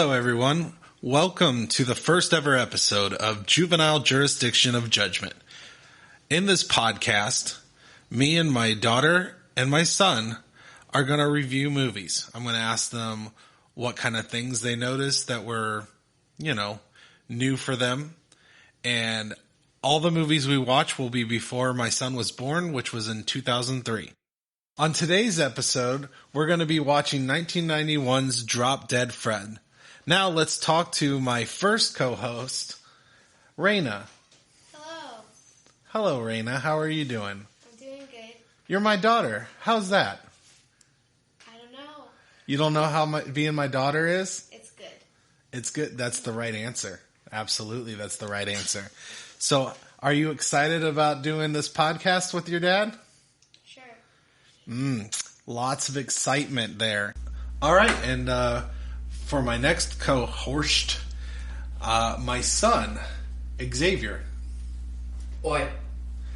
Hello, everyone. Welcome to the first ever episode of Juvenile Jurisdiction of Judgment. In this podcast, me and my daughter and my son are going to review movies. I'm going to ask them what kind of things they noticed that were, new for them. And all the movies we watch will be before my son was born, which was in 2003. On today's episode, we're going to be watching 1991's Drop Dead Fred. Now let's talk to my first co-host, Reina. Hello. Hello, Reina. How are you doing? I'm doing good. You're my daughter. How's that? I don't know. You don't know how being my daughter is? It's good. It's good. That's the right answer. Absolutely, that's the right answer. So, are you excited about doing this podcast with your dad? Sure. Lots of excitement there. All right, and for my next co-host, my son, Xavier. Boy,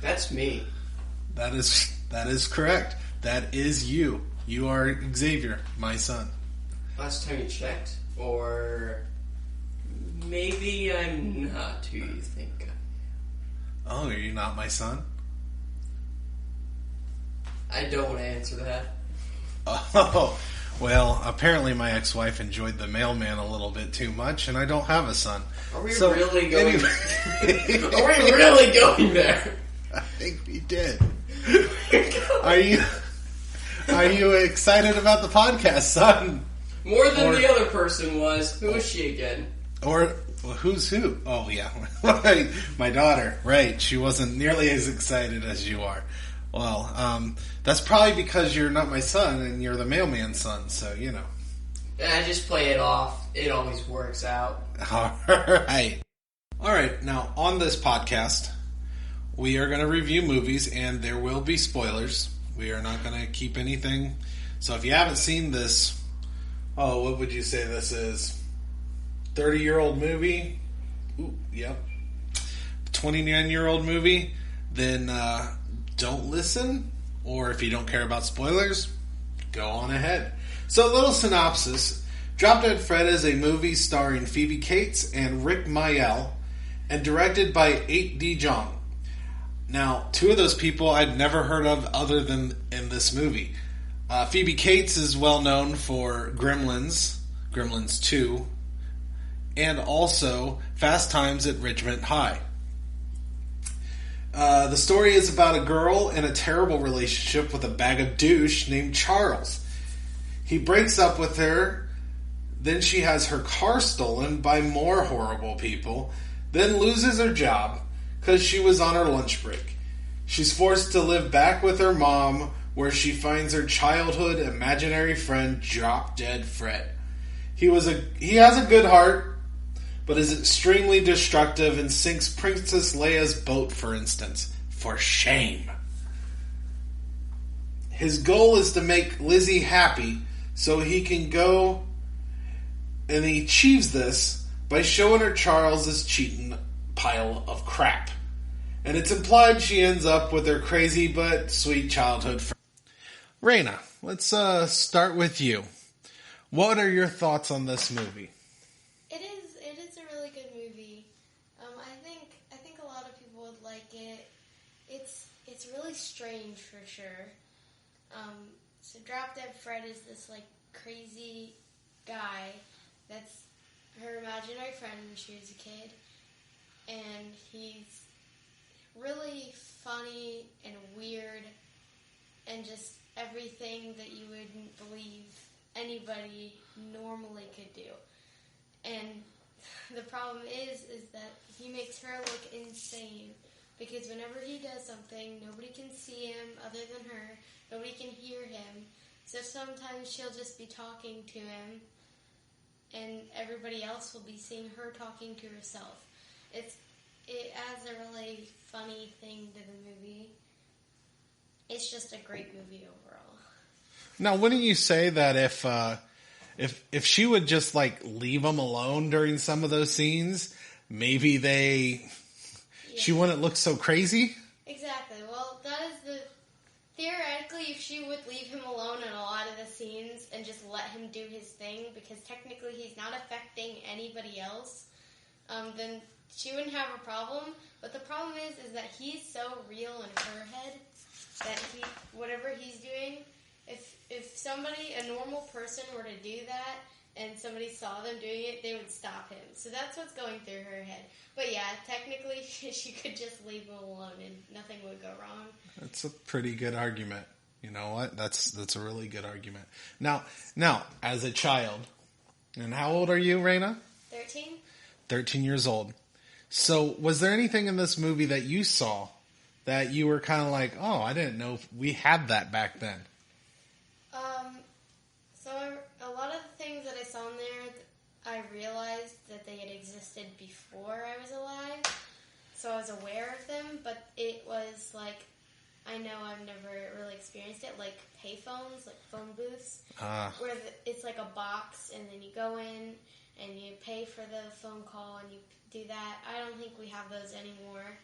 that's me. That is correct. That is you. You are Xavier, my son. Last time you checked? Or maybe I'm not who you think. Oh, are you not my son? I don't want to answer that. Oh, well, apparently my ex-wife enjoyed the mailman a little bit too much, and I don't have a son. Are we really going Are we really going there? I think we did. Are you excited about the podcast, son? More than the other person was. Who is she again? Or who's who? Oh, yeah. My daughter. Right. She wasn't nearly as excited as you are. Well, that's probably because you're not my son and you're the mailman's son, so, I just play it off. It always works out. All right. All right. Now, on this podcast, we are going to review movies, and there will be spoilers. We are not going to keep anything. So if you haven't seen this, what would you say this is? 30-year-old movie? Ooh, yep. 29-year-old movie? Then don't listen. Or if you don't care about spoilers, go on ahead. So a little synopsis. Drop Dead Fred is a movie starring Phoebe Cates and Rick Mayall and directed by 8D Jong. Now, two of those people I'd never heard of other than in this movie. Phoebe Cates is well known for Gremlins 2, and also Fast Times at Ridgemont High. The story is about a girl in a terrible relationship with a bag of douche named Charles. He breaks up with her, then she has her car stolen by more horrible people, then loses her job because she was on her lunch break. She's forced to live back with her mom, where she finds her childhood imaginary friend, Drop Dead Fred. He has a good heart, but is extremely destructive and sinks Princess Leia's boat, for instance, for shame. His goal is to make Lizzie happy so he can go, and he achieves this by showing her Charles' cheating pile of crap. And it's implied she ends up with her crazy but sweet childhood friend. Reina, let's start with you. What are your thoughts on this movie? It is a really good movie. I think a lot of people would like it. It's really strange for sure. So Drop Dead Fred is this crazy guy that's her imaginary friend when she was a kid, and he's really funny and weird and just everything that you wouldn't believe anybody normally could do. And the problem is that he makes her look insane, because whenever he does something, nobody can see him other than her, nobody can hear him, so sometimes she'll just be talking to him and everybody else will be seeing her talking to herself. It adds a really funny thing to the movie. It's just a great movie overall. Now, wouldn't you say that if she would just leave them alone during some of those scenes, maybe she wouldn't look so crazy? Exactly. Well, that is theoretically if she would leave him alone in a lot of the scenes and just let him do his thing, because technically he's not affecting anybody else, then she wouldn't have a problem. But the problem is that he's so real in her head that whatever he's doing, if somebody, a normal person, were to do that and somebody saw them doing it, they would stop him. So that's what's going through her head. But yeah, technically she could just leave him alone and nothing would go wrong. That's a pretty good argument. You know what? That's a really good argument. Now, as a child, and how old are you, Reina? 13? 13 years old. So was there anything in this movie that you saw that you were kind of like, oh, I didn't know we had that back then? So a lot of the things that I saw in there, I realized that they had existed before I was alive. So I was aware of them, but it was like, I know I've never really experienced it, like payphones, like phone booths, where it's like a box and then you go in and you pay for the phone call and you do that. I don't think we have those anymore.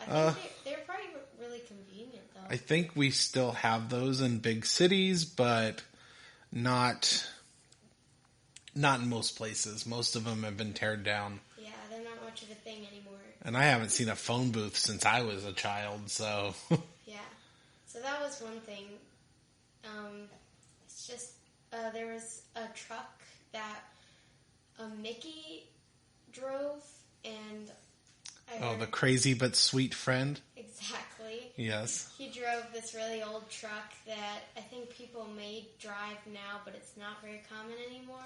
I think they're probably really convenient, though. I think we still have those in big cities, but not in most places. Most of them have been teared down. Yeah, they're not much of a thing anymore. And I haven't seen a phone booth since I was a child, so... Yeah. So that was one thing. It's just, there was a truck that Mickey drove, and... the crazy but sweet friend? Exactly. Yes. He drove this really old truck that I think people may drive now, but it's not very common anymore.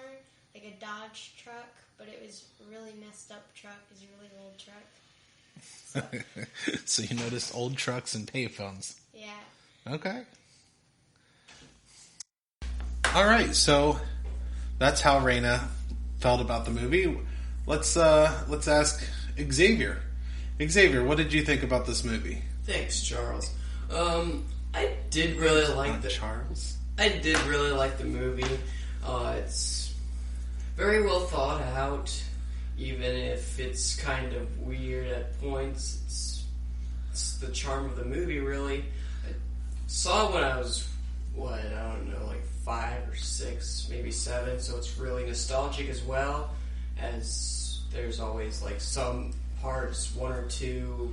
Like a Dodge truck, but it was a really messed up truck. It was a really old truck. So you noticed old trucks and payphones. Yeah. Okay. All right, so that's how Reina felt about the movie. Let's ask Xavier. Xavier, what did you think about this movie? Thanks, Charles. I did really like Charles. I did really like the movie. It's very well thought out, even if it's kind of weird at points. It's the charm of the movie, really. I saw it when I was, I don't know, like 5 or 6, maybe 7, so it's really nostalgic as well, as there's always like some parts, 1 or 2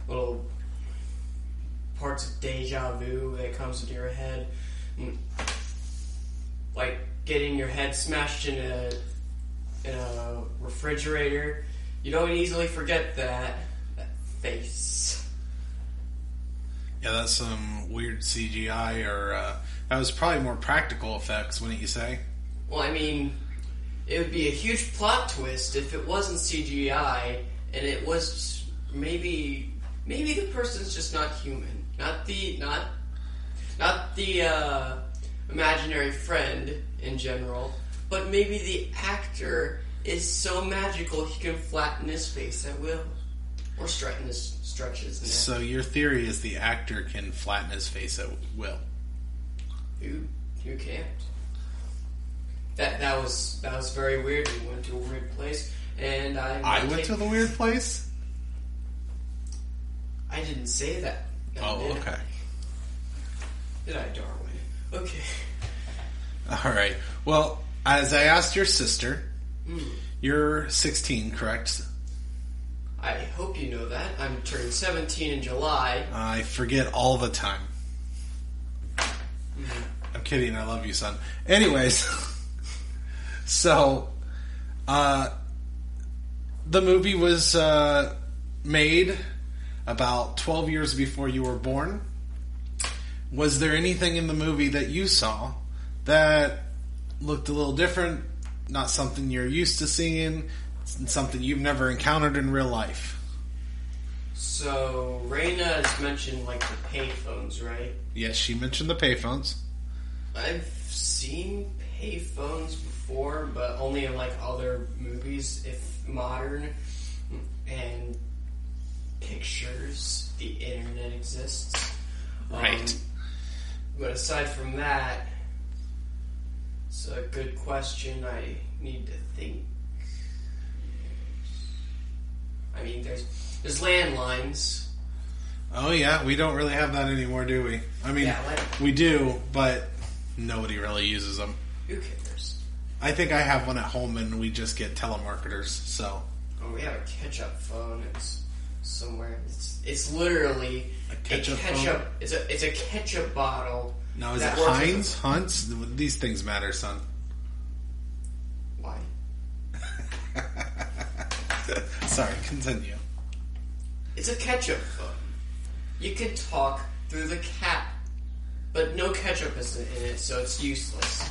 little parts of deja vu that comes into your head. Like getting your head smashed in a refrigerator. You don't easily forget that face. Yeah, that's some weird CGI, or that was probably more practical effects, wouldn't you say? Well, I mean, it would be a huge plot twist if it wasn't CGI and it was maybe the person's just not human, not the imaginary friend in general, but maybe the actor is so magical he can flatten his face at will, or stretch his neck. So your theory is the actor can flatten his face at will. Who can't? That was very weird. We went to a weird place, and I went to the weird place. I didn't say that. Okay. Did I, Darwin? Okay. All right. Well, as I asked your sister, you're 16, correct? I hope you know that. I'm turning 17 in July. I forget all the time. I'm kidding. I love you, son. Anyways, so the movie was made about 12 years before you were born. Was there anything in the movie that you saw that looked a little different, not something you're used to seeing, something you've never encountered in real life? So, Reina has mentioned, like, the payphones, right? Yes, she mentioned the payphones. I've seen payphones before, but only in, like, other movies, if modern, and pictures, the internet exists. Right. But aside from that, it's a good question. I need to think. I mean, there's landlines. Oh, yeah? We don't really have that anymore, do we? I mean, Yeah, we do, but nobody really uses them. who cares? I think I have one at home, and we just get telemarketers, so... Oh, we have a ketchup phone. It's somewhere. It's literally A ketchup phone? phone? It's a ketchup bottle. Now, is it that works as Heinz? Hunt's? These things matter, son. Why? Sorry, continue. It's a ketchup phone. You can talk through the cap, but no ketchup is in it, so it's useless.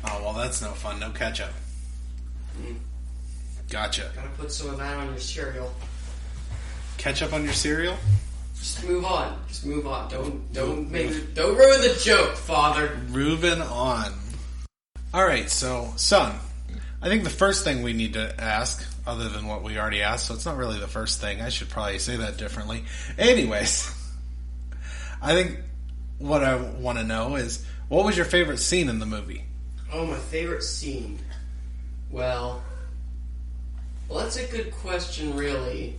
Oh, well, that's no fun. No ketchup. Gotcha. Gotta put some of that on your cereal. Ketchup on your cereal? Just move on. Just move on. Don't ruin the joke, Father. Moving on. Alright, so, son, I think the first thing we need to ask, other than what we already asked, so it's not really the first thing. I should probably say that differently. Anyways, I think what I want to know is, what was your favorite scene in the movie? Oh, my favorite scene. Well, that's a good question, really,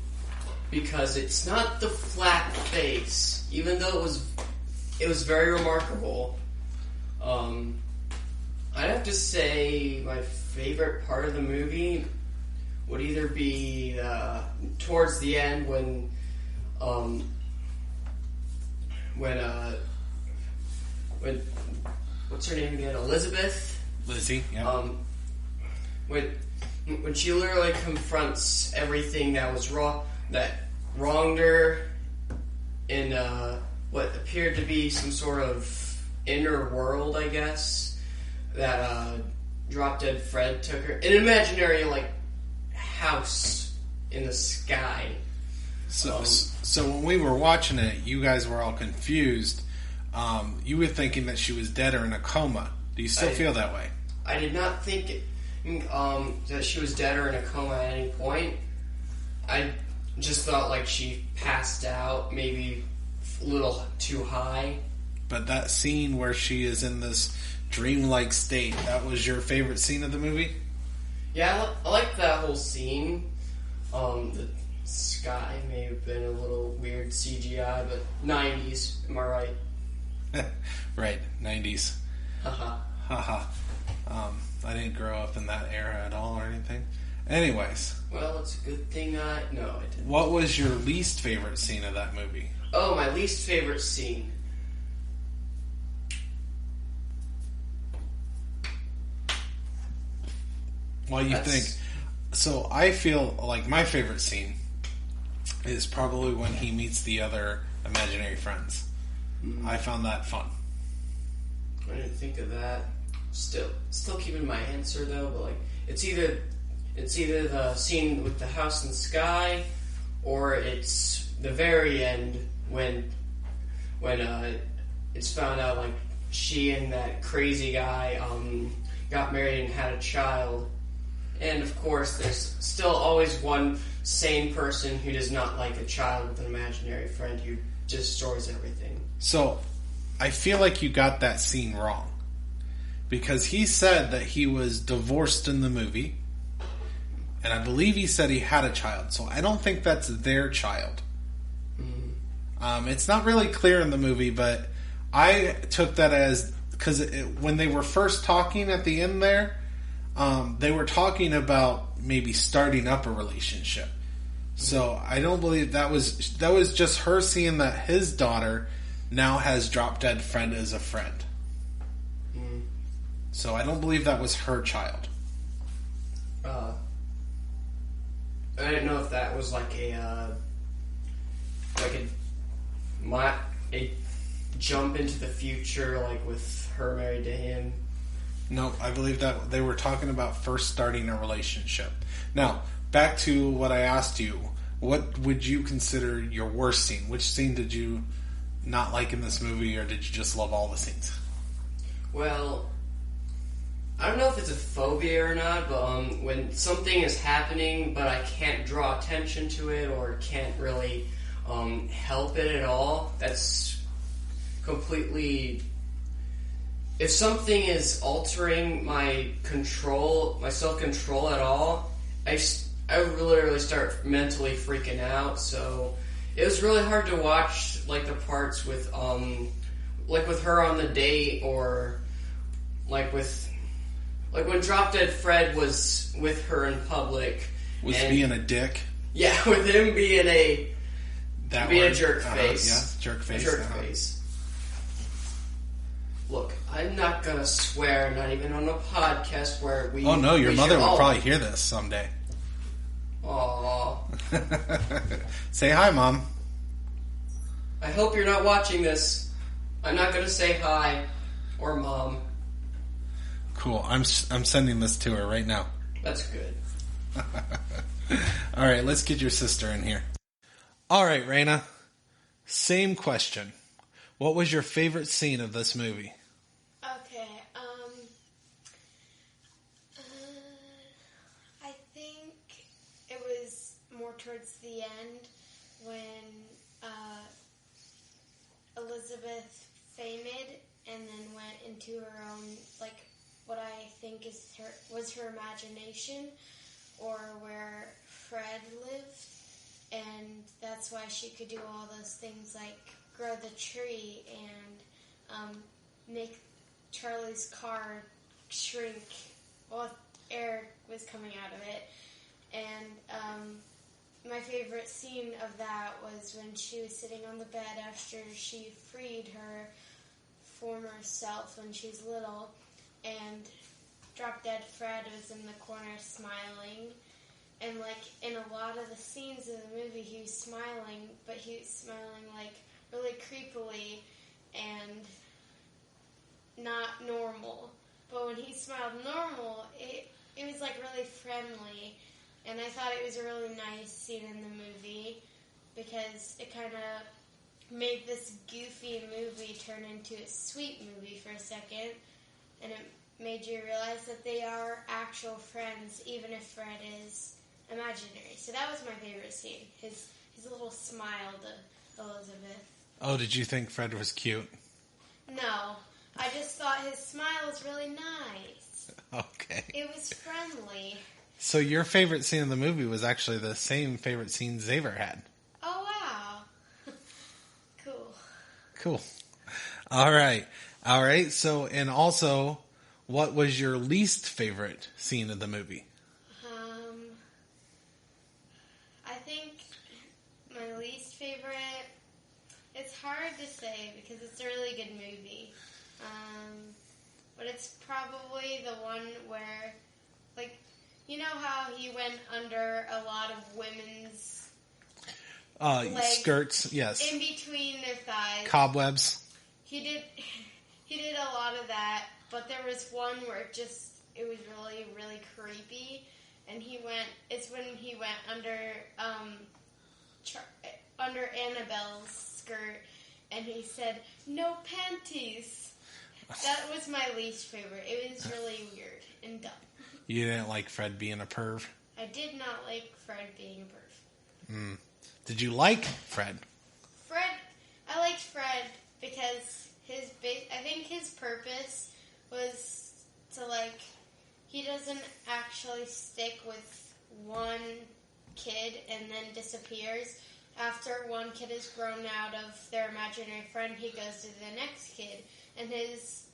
because it's not the flat face, even though it was very remarkable. I'd have to say my favorite part of the movie would either be towards the end when what's her name again? Elizabeth. Lizzie, yeah. When she literally confronts everything that was wrong, that wronged her in what appeared to be some sort of inner world, I guess, that Drop Dead Fred took her. An imaginary, house in the sky. So when we were watching it, you guys were all confused. You were thinking that she was dead or in a coma. Do you still feel that way? I did not think that she was dead or in a coma at any point. I just thought she passed out, maybe a little too high. But that scene where she is in this dreamlike state, that was your favorite scene of the movie? Yeah, I like that whole scene. The sky may have been a little weird CGI, but 90s, am I right? Right, 90s. Haha. Haha. I didn't grow up in that era at all or anything. Anyways. Well, it's a good thing I didn't. What was your least favorite scene of that movie? Oh, my least favorite scene. Well, you think... So, I feel like my favorite scene is probably when he meets the other imaginary friends. I found that fun. I didn't think of that. Still keeping my answer though, but it's either the scene with the house in the sky, or it's the very end when it's found out she and that crazy guy got married and had a child. And of course, there's still always one sane person who does not like a child with an imaginary friend who destroys everything. So, I feel like you got that scene wrong. Because he said that he was divorced in the movie. And I believe he said he had a child. So, I don't think that's their child. It's not really clear in the movie, but I took that as... Because when they were first talking at the end there... they were talking about maybe starting up a relationship. So I don't believe that was just her seeing that his daughter now has Drop Dead Fred as a friend. So I don't believe that was her child. I didn't know if that was a jump into the future, with her married to him. No, I believe that they were talking about first starting a relationship. Now, back to what I asked you. What would you consider your worst scene? Which scene did you not like in this movie, or did you just love all the scenes? Well, I don't know if it's a phobia or not, but when something is happening, but I can't draw attention to it or can't really help it at all, that's completely... If something is altering my self-control at all, I would literally start mentally freaking out. So it was really hard to watch like the parts with like with her on the date, or like when Drop Dead Fred was with her in public. Was being a dick. Yeah, with him being a jerk face. Yeah, jerk face. A jerk face. Look, I'm not gonna swear, not even on a podcast where we... Oh no, your mother will probably hear this someday. Aww. Say hi, Mom. I hope you're not watching this. I'm not gonna say hi or Mom. Cool. I'm sending this to her right now. That's good. All right, let's get your sister in here. All right, Reina. Same question. What was your favorite scene of this movie? Okay, I think it was more towards the end when Elizabeth fainted and then went into her own, like, what I think was her imagination, or where Fred lived, and that's why she could do all those things like grow the tree and make Charlie's car shrink while air was coming out of it. And my favorite scene of that was when she was sitting on the bed after she freed her former self when she was little, and Drop Dead Fred was in the corner smiling. And, like, in a lot of the scenes in the movie, he was smiling, but he was smiling, like, really creepily and not normal. But when he smiled normal, it was, like, really friendly. And I thought it was a really nice scene in the movie because it kind of made this goofy movie turn into a sweet movie for a second. And it made you realize that they are actual friends, even if Fred is imaginary. So that was my favorite scene. His little smile to Elizabeth. Oh, did you think Fred was cute? No. I just thought his smile was really nice. Okay. It was friendly. So your favorite scene in the movie was actually the same favorite scene Xavier had. Oh, wow. Cool. All right. So, and also, what was your least favorite scene of the movie? I think my least favorite, it's hard to say because it's a really good movie. But it's probably the one where, like, you know how he went under a lot of women's legs, skirts, yes. in between their thighs. Cobwebs. He did a lot of that, but there was one where it was really, really creepy, and it's when he went under Annabelle's skirt, and he said, "No panties." That was my least favorite. It was really weird and dumb. You didn't like Fred being a perv? I did not like Fred being a perv. Did you like Fred? I liked Fred because I think his purpose was to, like, he doesn't actually stick with one kid and then disappears. After one kid is grown out of their imaginary friend, he goes to the next kid. And his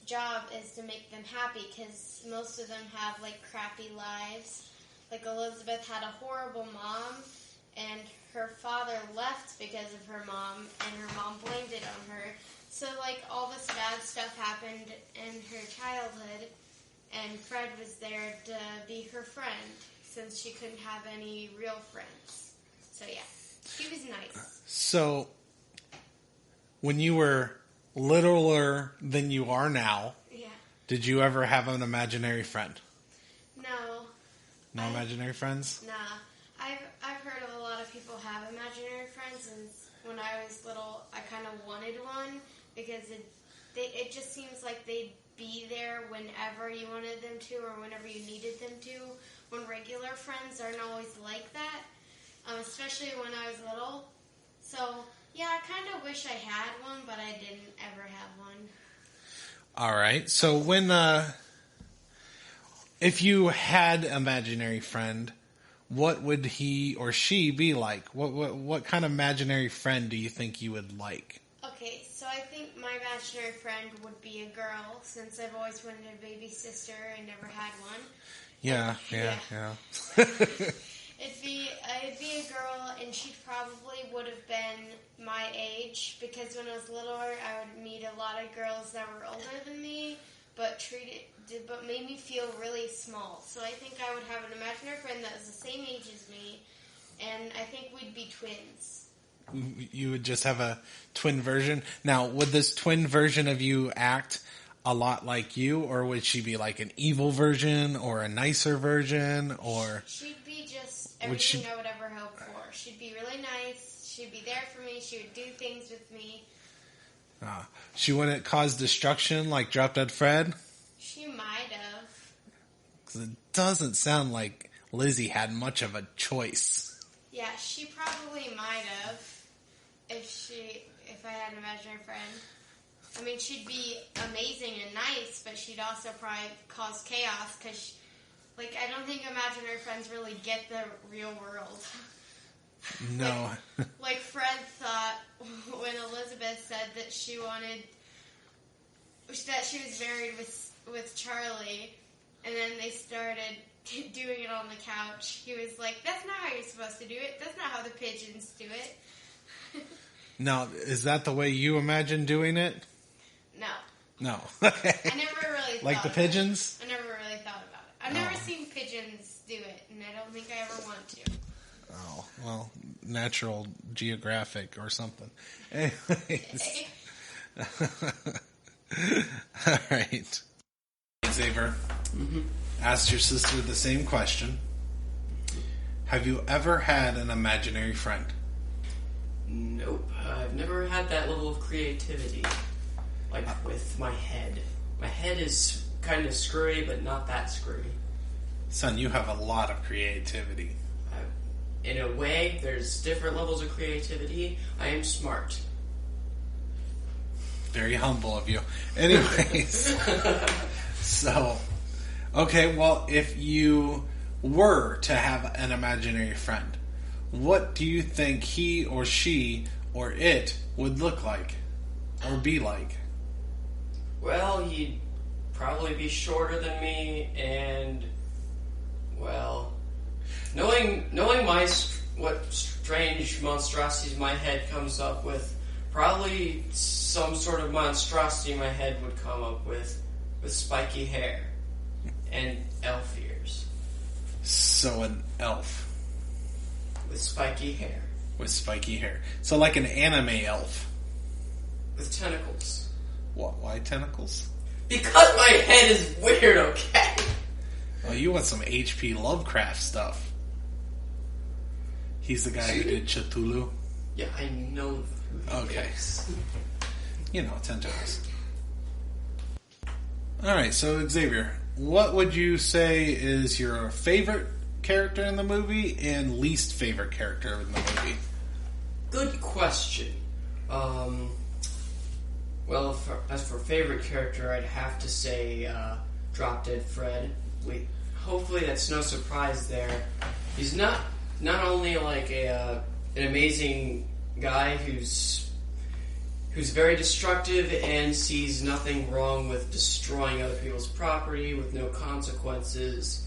job is to make them happy because most of them have, like, crappy lives. Like, Elizabeth had a horrible mom, and her father left because of her mom, and her mom blamed it on her. So, like, all this bad stuff happened in her childhood, and Fred was there to be her friend since she couldn't have any real friends. So, yeah, he was nice. So, when you were littler than you are now, yeah, did you ever have an imaginary friend? No. No imaginary friends? Nah. I've heard of a lot of people have imaginary friends, and when I was little, I kind of wanted one because it just seems like they'd be there whenever you wanted them to or whenever you needed them to, when regular friends aren't always like that, especially when I was little. So, yeah, I kind of wish I had one, but I didn't ever have one. All right. So when, if you had an imaginary friend, what would he or she be like? What kind of imaginary friend do you think you would like? Okay, so I think my imaginary friend would be a girl, since I've always wanted a baby sister and never had one. Yeah. It'd be a girl, and she probably would have been my age, because when I was littler, I would meet a lot of girls that were older than me, but made me feel really small. So I think I would have an imaginary friend that was the same age as me, and I think we'd be twins. You would just have a twin version. Now, would this twin version of you act a lot like you, or would she be like an evil version or a nicer version, or she'd be just everything I would ever hope for. She'd be really nice. She'd be there for me. She would do things with me. She wouldn't cause destruction like Drop Dead Fred? She might have. 'Cause it doesn't sound like Lizzie had much of a choice. Yeah, she probably might have if I had an imaginary friend. I mean, she'd be amazing and nice, but she'd also probably cause chaos, because, I don't think imaginary friends really get the real world. No. Like Fred thought when Elizabeth said that she was married with Charlie, and then they started doing it on the couch. He was like, "That's not how you're supposed to do it. That's not how the pigeons do it." Now, is that the way you imagine doing it? No. I never really like thought the pigeons? I never really thought about it. I've never seen pigeons do it, and I don't think I ever want to. Oh, well, Natural Geographic or something. Anyways. All right. Xavier, asked your sister the same question. Have you ever had an imaginary friend? Nope. I've never had that level of creativity. With my head. My head is kind of screwy, but not that screwy. Son, you have a lot of creativity. In a way, there's different levels of creativity. I am smart. Very humble of you. Anyways. Okay, well, if you were to have an imaginary friend, what do you think he or she or it would look like or be like? Well, he'd probably be shorter than me, and, well, knowing what strange monstrosities my head comes up with, probably some sort of monstrosity my head would come up with spiky hair and elf ears. So an elf. With spiky hair. With spiky hair. So like an anime elf. With tentacles. What? Why tentacles? Because my head is weird, okay? Well, you want some H.P. Lovecraft stuff. He's the guy who did Cthulhu. Yeah, I know. Okay. You know, tentacles. Alright, so Xavier, what would you say is your favorite character in the movie and least favorite character in the movie? Good question. Well, as for favorite character, I'd have to say Drop Dead Fred. Hopefully that's no surprise there. He's not only like an amazing guy who's very destructive and sees nothing wrong with destroying other people's property with no consequences,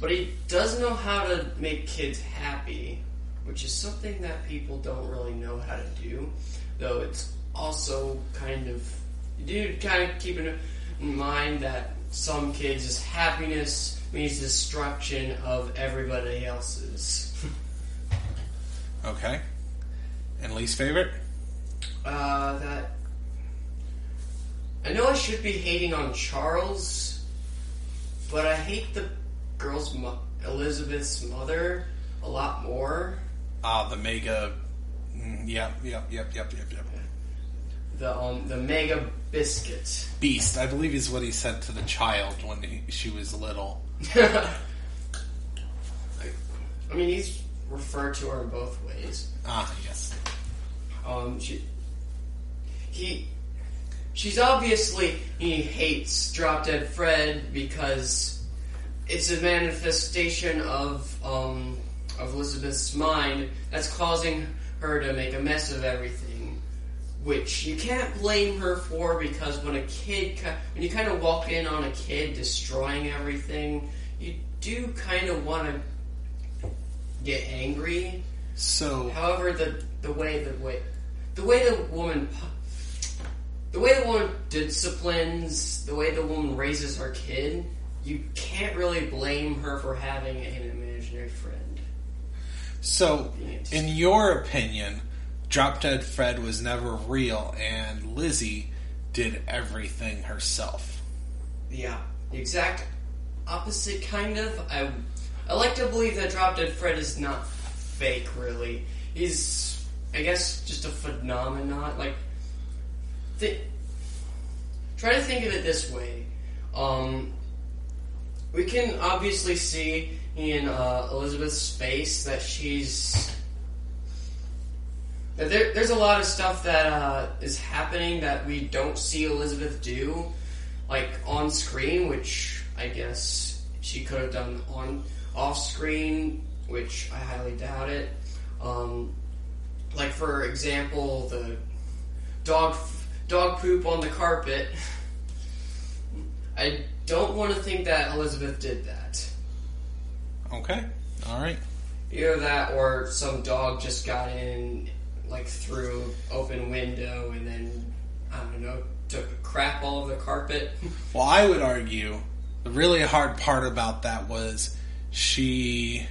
but he does know how to make kids happy, which is something that people don't really know how to do, though it's also you do kind of keep in mind that some kids' happiness means destruction of everybody else's. Okay. And least favorite? I know I should be hating on Charles, but I hate the girl's Elizabeth's mother a lot more. The mega... Yep. The mega biscuit. Beast, I believe is what he said to the child when she was little. I mean, he's referred to her in both ways. Yes. She's obviously, he hates Drop Dead Fred because it's a manifestation of Elizabeth's mind that's causing her to make a mess of everything, which you can't blame her for, because when you kind of walk in on a kid destroying everything, you do kind of want to get angry. So, however, the way the woman disciplines, the way the woman raises her kid, you can't really blame her for having an imaginary friend. So, in your opinion, Drop Dead Fred was never real, and Lizzie did everything herself. Yeah, the exact opposite, kind of. I like to believe that Drop Dead Fred is not fake, really. He's, I guess, just a phenomenon. Like, try to think of it this way. We can obviously see in Elizabeth's face that there's a lot of stuff that is happening that we don't see Elizabeth do, like on screen, which I guess she could have done off screen, which I highly doubt it. Like, for example, the dog poop on the carpet. I don't want to think that Elizabeth did that. Okay, all right. Either that, or some dog just got in, like, through an open window and then, I don't know, took a crap all over the carpet. Well, I would argue the really hard part about that was he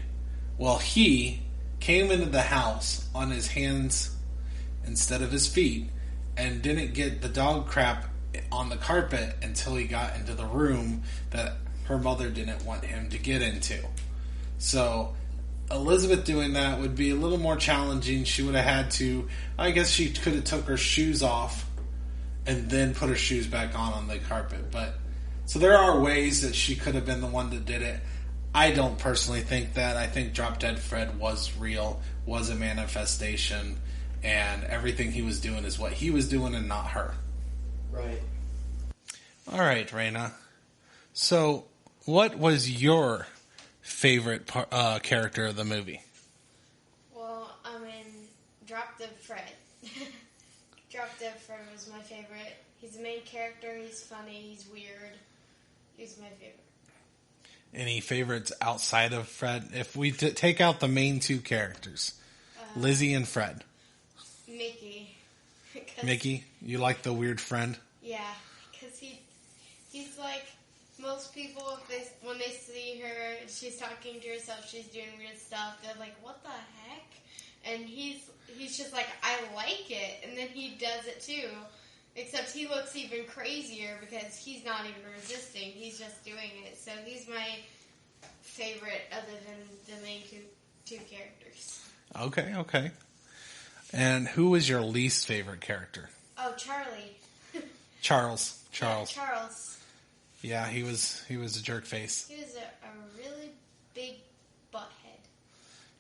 came into the house on his hands instead of his feet and didn't get the dog crap on the carpet until he got into the room that her mother didn't want him to get into. So Elizabeth doing that would be a little more challenging. She would have had to, I guess she could have took her shoes off and then put her shoes back on the carpet. But so there are ways that she could have been the one that did it. I don't personally think that. I think Drop Dead Fred was real, was a manifestation, and everything he was doing is what he was doing and not her. Right. All right, Reina. So, what was your favorite character of the movie? Well, Drop Dead Fred. Drop Dead Fred was my favorite. He's the main character. He's funny. He's weird. He's my favorite. Any favorites outside of Fred? If we take out the main two characters, Lizzie and Fred. Mickey. Mickey? You like the weird friend? Yeah, because he's like most people. When they see her, she's talking to herself, she's doing weird stuff. They're like, "What the heck?" And he's just like, "I like it," and then he does it too. Except he looks even crazier because he's not even resisting. He's just doing it. So he's my favorite, other than the main two characters. Okay. And who was your least favorite character? Oh, Charlie. Charles. Yeah, Charles. Yeah, he was a jerk face. He was a really big butthead.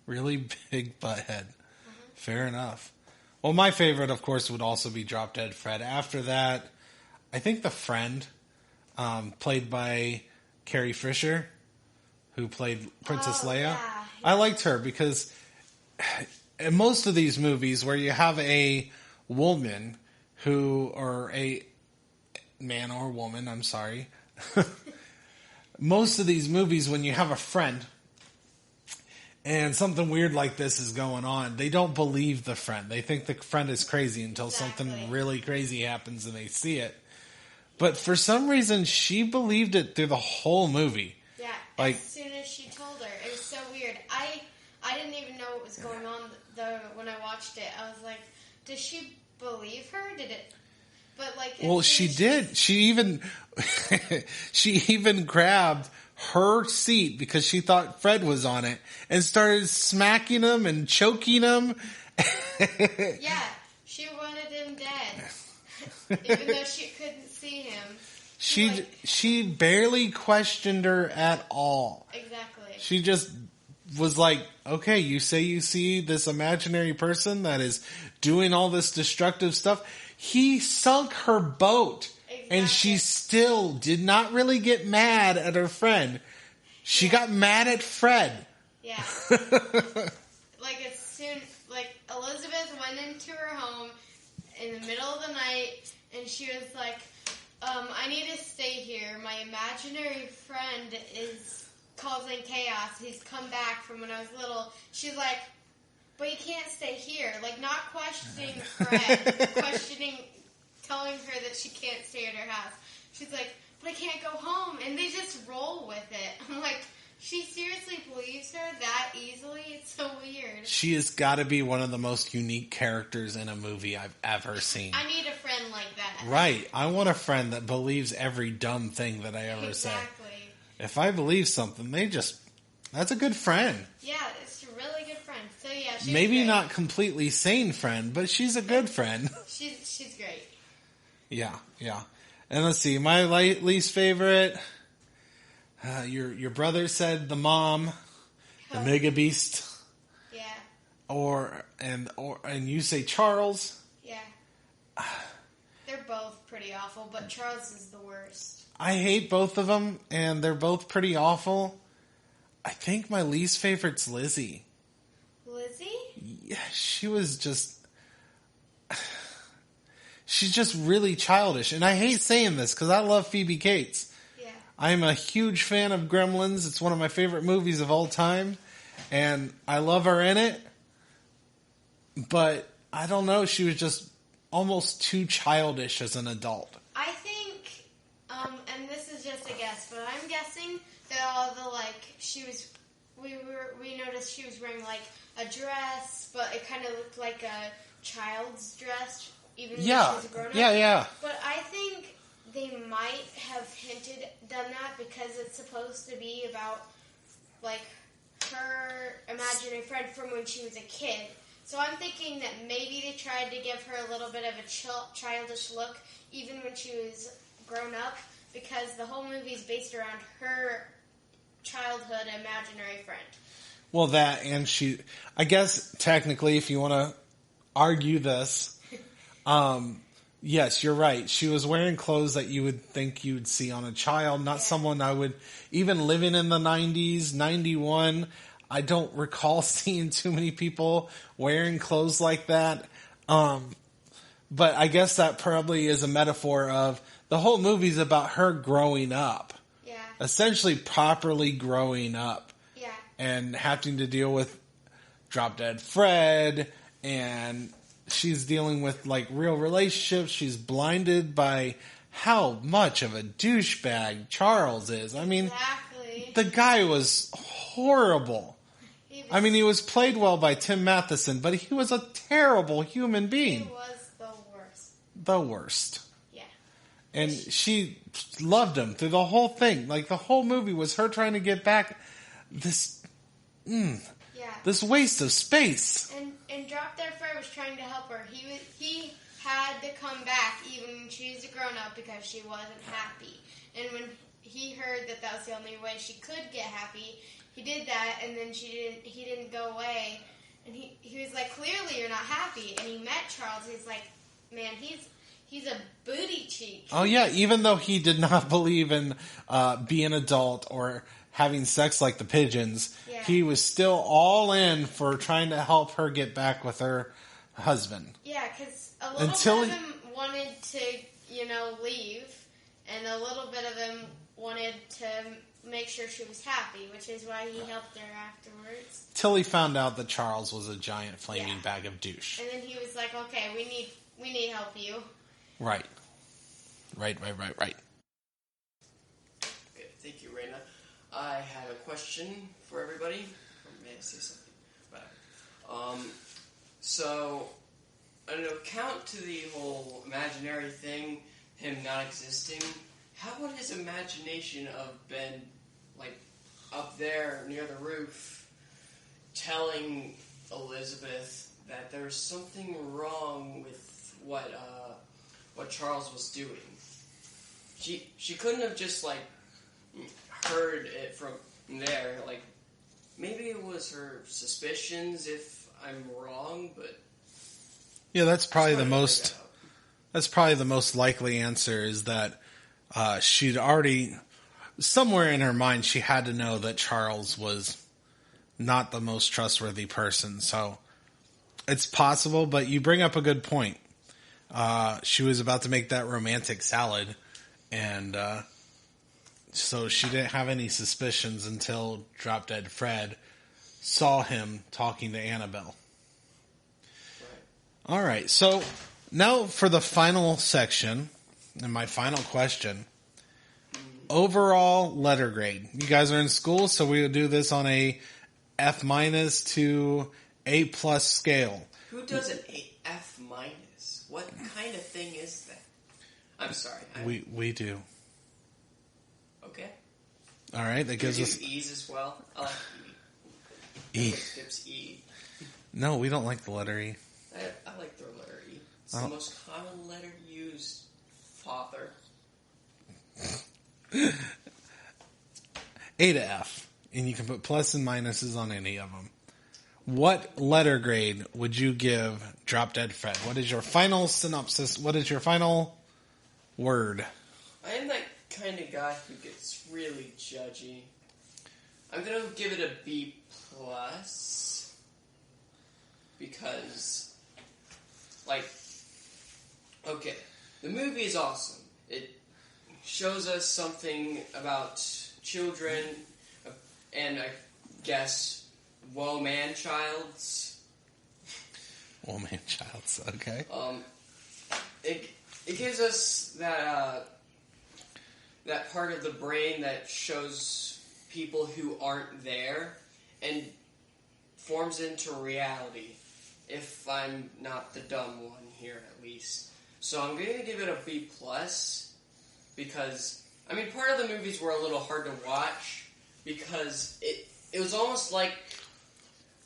Really big butthead. Fair enough. Well, my favorite, of course, would also be Drop Dead Fred. After that, I think the friend, played by Carrie Fisher, who played Princess Leia. Yeah. I liked her because in most of these movies where you have a woman or a man or woman, I'm sorry. Most of these movies, when you have a friend and something weird like this is going on, they don't believe the friend. They think the friend is crazy until something really crazy happens and they see it. But for some reason, she believed it through the whole movie. Yeah, like, as soon as she told her. It was so weird. I didn't even know what was going on when I watched it. I was like, does she believe her? Did it... But like, well, she did. She even grabbed her seat because she thought Fred was on it and started smacking him and choking him. Yeah, she wanted him dead, even though she couldn't see him. She barely questioned her at all. Exactly. She just was like, okay, you say you see this imaginary person that is doing all this destructive stuff. He sunk her boat. Exactly. And she still did not really get mad at her friend. She got mad at Fred. Yeah. Elizabeth went into her home in the middle of the night, and she was like, I need to stay here. My imaginary friend is causing chaos. He's come back from when I was little. She's like, but you can't stay here. Like, not questioning Fred, telling her that she can't stay at her house. She's like, but I can't go home. And they just roll with it. I'm like, she seriously believes her that easily? It's so weird. She has got to be one of the most unique characters in a movie I've ever seen. I need a friend like that. Right. I want a friend that believes every dumb thing that I ever say. Exactly. If I believe something, that's a good friend. Yeah, it's a really good friend. So yeah, she's maybe great. not completely sane friend, but she's a good friend. She's great. Yeah. And let's see, my least favorite... your brother said the mom, the mega beast. Yeah. And you say Charles. Yeah. They're both pretty awful, but Charles is the worst. I hate both of them, and they're both pretty awful. I think my least favorite's Lizzie. Lizzie? Yeah, she's just really childish, and I hate saying this because I love Phoebe Cates. I'm a huge fan of Gremlins. It's one of my favorite movies of all time. And I love her in it. But I don't know. She was just almost too childish as an adult. I think, and this is just a guess, but I'm guessing that all the, we noticed she was wearing, a dress, but it kind of looked like a child's dress, even though she was a grown-up. Yeah. But I think... they might have done that because it's supposed to be about, her imaginary friend from when she was a kid. So I'm thinking that maybe they tried to give her a little bit of a childish look, even when she was grown up, because the whole movie is based around her childhood imaginary friend. Well, that, and I guess, technically, if you want to argue this, yes, you're right. She was wearing clothes that you would think you'd see on a child, not someone I would, even living in the 90s, 91, I don't recall seeing too many people wearing clothes like that. But I guess that probably is a metaphor of the whole movie's about her growing up. Yeah. Essentially properly growing up. Yeah. And having to deal with Drop Dead Fred, and she's dealing with real relationships. She's blinded by how much of a douchebag Charles is. I mean, exactly. The guy was horrible. He was played well by Tim Matheson, but he was a terrible human being. He was the worst. The worst. Yeah. And she loved him through the whole thing. The whole movie was her trying to get back this waste of space. And Drop Dead Fred was trying to help her. He had to come back even when she was a grown-up because she wasn't happy. And when he heard that was the only way she could get happy, he did that, and then he didn't go away. And he was like, clearly you're not happy. And he met Charles. He's like, man, he's a booty cheek. Oh, yeah, even though he did not believe in being an adult or having sex like the pigeons, he was still all in for trying to help her get back with her husband. Yeah, because a little bit of him wanted to, leave, and a little bit of him wanted to make sure she was happy, which is why he helped her afterwards. Till he found out that Charles was a giant flaming bag of douche. And then he was like, okay, we need help you. Right. Okay, thank you, Reina. I have a question for everybody. Or may I say something? So, I don't know, count to the whole imaginary thing, him not existing. How would his imagination have been, up there near the roof, telling Elizabeth that there was something wrong with what Charles was doing? She couldn't have just, heard it from there. Maybe it was her suspicions, if I'm wrong, but... Yeah, that's probably the most... That's probably the most likely answer, is that she'd already... somewhere in her mind, she had to know that Charles was not the most trustworthy person. So it's possible, but you bring up a good point. She was about to make that romantic salad, and so she didn't have any suspicions until Drop Dead Fred saw him talking to Annabelle. Right. All right, so now for the final section, and my final question. Overall letter grade. You guys are in school, so we'll do this on a F- to A+ scale. Who does an F-? What kind of thing is that? I'm sorry. We do. Okay. All right, that gives us E's as well. I like E. Tips E. No, we don't like the letter E. I like the letter E. It's the most common letter used. Father. A to F, and you can put plus and minuses on any of them. What letter grade would you give Drop Dead Fred? What is your final synopsis? What is your final word? I am that kind of guy who gets really judgy. I'm gonna give it a B+, because, okay, the movie is awesome. It shows us something about children, and I guess man-childs. Man-childs, okay. It gives us that part of the brain that shows people who aren't there and forms into reality. If I'm not the dumb one here, at least. So I'm going to give it a B+. Because, part of the movies were a little hard to watch because it was almost like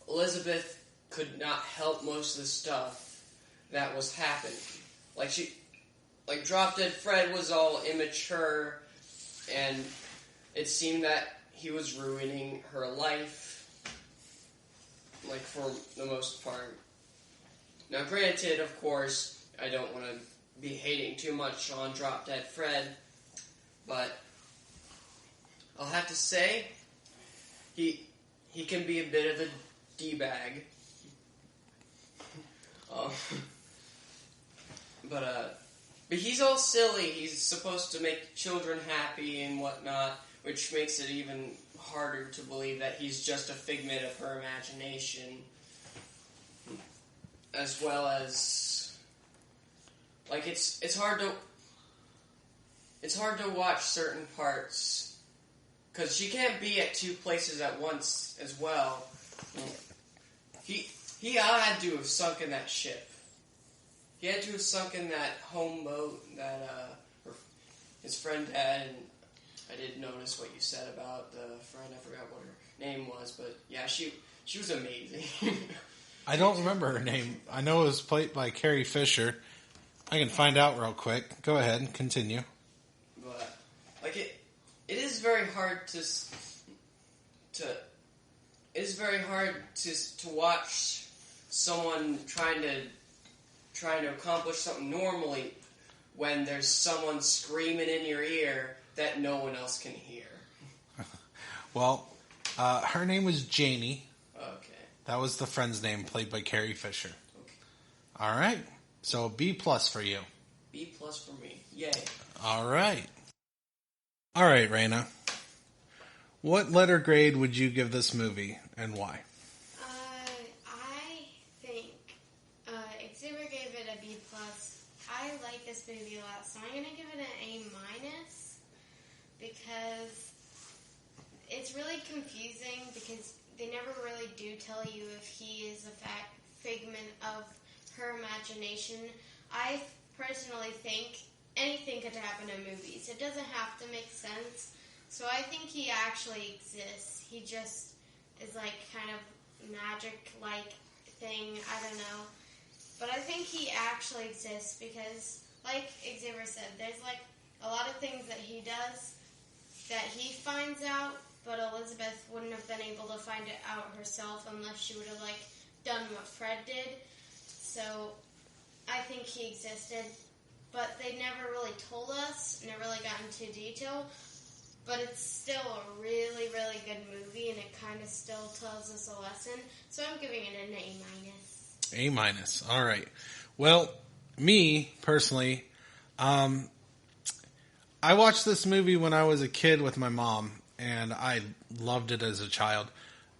Elizabeth could not help most of the stuff that was happening. Like Drop Dead Fred was all immature, and it seemed that he was ruining her life, for the most part. Now, granted, of course, I don't want to be hating too much on Drop Dead Fred, but I'll have to say he can be a bit of a D-bag. But he's all silly. He's supposed to make children happy and whatnot, which makes it even harder to believe that he's just a figment of her imagination. As well as, it's hard to watch certain parts because she can't be at two places at once as well. He had to have sunk in that ship. He had to have sunk in that home boat that his friend had, and I did notice what you said about the friend. I forgot what her name was, but yeah, she was amazing. I don't remember her name. I know it was played by Carrie Fisher. I can find out real quick. Go ahead and continue. But it is very hard to watch someone trying to accomplish something normally when there's someone screaming in your ear that no one else can hear. Well, her name was Janie. Okay. That was the friend's name, played by Carrie Fisher. Okay. All right. So B+ for you. B+ for me. Yay. All right. All right, Reina. What letter grade would you give this movie, and why? I think Xavier gave it a B+. I like this movie a lot, so I'm going to give it an A- because it's really confusing because they never really do tell you if he is a figment of her imagination. I personally think anything could happen in movies. It doesn't have to make sense. So I think he actually exists. He just is kind of magic-like thing. I don't know. But I think he actually exists because, like Xavier said, there's a lot of things that he does that he finds out, but Elizabeth wouldn't have been able to find it out herself unless she would have done what Fred did. So I think he existed, but they never really told us, never got into detail. but it's still a really, really good movie, and it kind of still tells us a lesson. So I'm giving it an A-. A-. All right. Well, me, personally, I watched this movie when I was a kid with my mom, and I loved it as a child.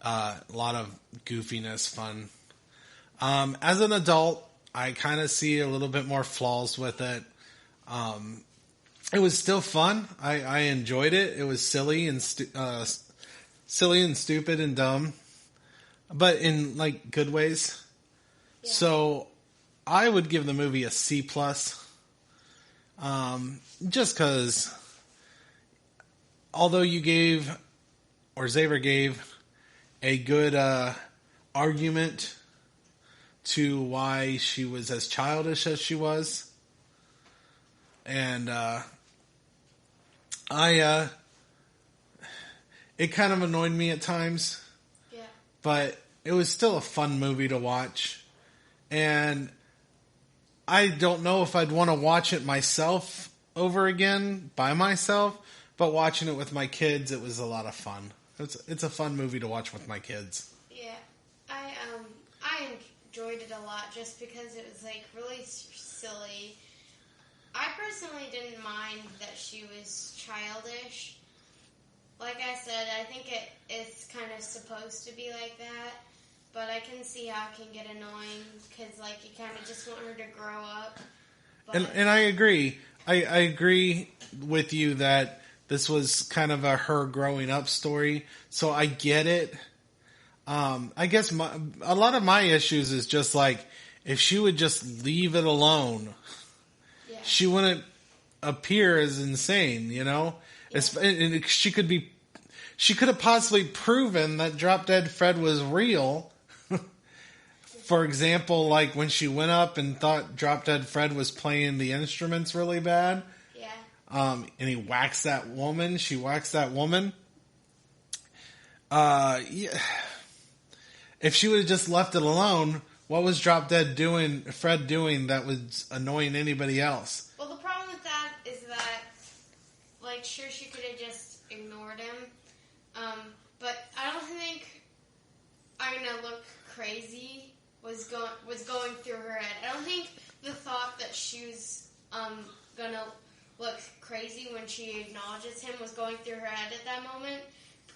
A lot of goofiness, fun. As an adult, I kind of see a little bit more flaws with it. It was still fun. I enjoyed it. It was silly and stupid and dumb, but in like good ways. Yeah. So I would give the movie a C+. Just because, although you gave, or Xavier gave, a good argument to why she was as childish as she was, and it kind of annoyed me at times. Yeah. But it was still a fun movie to watch, and I don't know if I'd want to watch it myself over again by myself, but watching it with my kids, it was a lot of fun. It's a fun movie to watch with my kids. Yeah, I enjoyed it a lot just because it was like really silly. I personally didn't mind that she was childish. Like I said, I think it's kind of supposed to be like that, but I can see how it can get annoying because like you kind of just want her to grow up. But and I agree. I agree with you that this was kind of a her growing up story, so I get it. I guess a lot of my issues is just like if she would just leave it alone, yeah, she wouldn't appear as insane, you know. Yeah. And she could have possibly proven that Drop Dead Fred was real. For example, like when she went up and thought Drop Dead Fred was playing the instruments really bad. Yeah. And he whacks that woman. She whacks that woman. Yeah. If she would have just left it alone, what was Drop Dead Fred doing that was annoying anybody else? Well, the problem with that is that, like, sure, she could have just ignored him. But I don't think I'm gonna look crazy was going through her head. I don't think the thought that she was gonna look crazy when she acknowledges him was going through her head at that moment,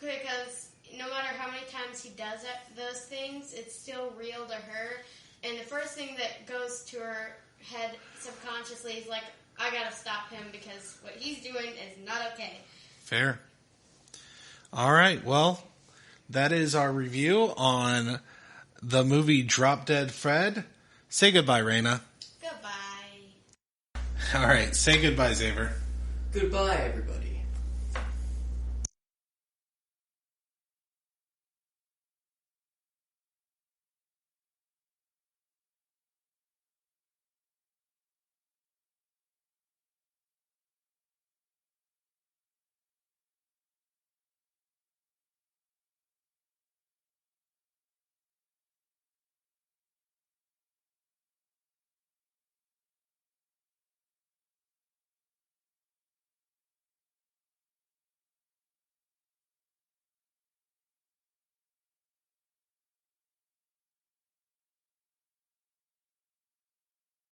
because no matter how many times he does those things, it's still real to her. And the first thing that goes to her head subconsciously is like, I gotta stop him because what he's doing is not okay. Fair. All right, well, that is our review on the movie Drop Dead Fred. Say goodbye, Reina. Goodbye. All right, say goodbye, Xavier. Goodbye, everybody.